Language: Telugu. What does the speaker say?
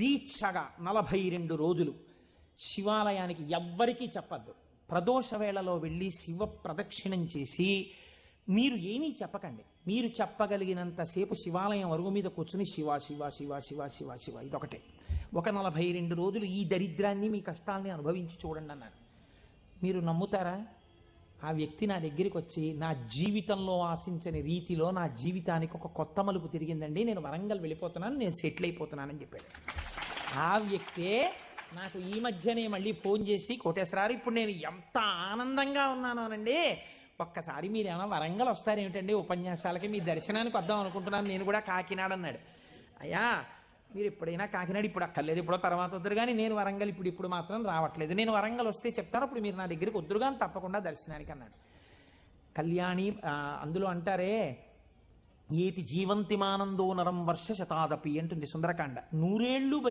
దీక్షగా 42 రోజులు శివాలయానికి ఎవ్వరికీ చెప్పద్దు. ప్రదోష వేళలో వెళ్ళి శివ ప్రదక్షిణం చేసి మీరు ఏమీ చెప్పకండి. మీరు చెప్పగలిగినంతసేపు శివాలయం అరుగు మీద కూర్చుని శివ శివ శివ శివ శివ శివ ఇదొకటే. ఒక 42 రోజులు ఈ దరిద్రాన్ని మీ కష్టాల్ని అనుభవించి చూడండి అన్నారు. మీరు నమ్ముతారా? ఆ వ్యక్తి నా దగ్గరికి వచ్చి నా జీవితంలో ఆశించని రీతిలో నా జీవితానికి ఒక కొత్త మలుపు తిరిగిందండి, నేను వరంగల్ వెళ్ళిపోతున్నాను, నేను సెటిల్ అయిపోతున్నానని చెప్పాడు. ఆ వ్యక్తే నాకు ఈ మధ్యనే మళ్ళీ ఫోన్ చేసి, కోటేశ్వరారు ఇప్పుడు నేను ఎంత ఆనందంగా ఉన్నాను అనండి, ఒక్కసారి మీరు ఏమైనా వరంగల్ వస్తారేమిటండి ఉపన్యాసాలకి, మీ దర్శనానికి వద్దాం అనుకుంటున్నాను, నేను కూడా కాకినాడ అన్నాడు. అయ్యా మీరు ఎప్పుడైనా కాకినాడ ఇప్పుడు అక్కర్లేదు, ఎప్పుడో తర్వాత వద్దరు కానీ నేను వరంగల్ ఇప్పుడు మాత్రం రావట్లేదు, నేను వరంగల్ వస్తే చెప్తాను, అప్పుడు మీరు నా దగ్గరికి వద్దురు కానీ తప్పకుండా దర్శనానికి అన్నాడు. కళ్యాణి అందులో అంటారే ఏతి జీవంతిమానందో నరం వర్ష శతాదపి అంటుంది సుందరకాండ. 100 ఏళ్ళు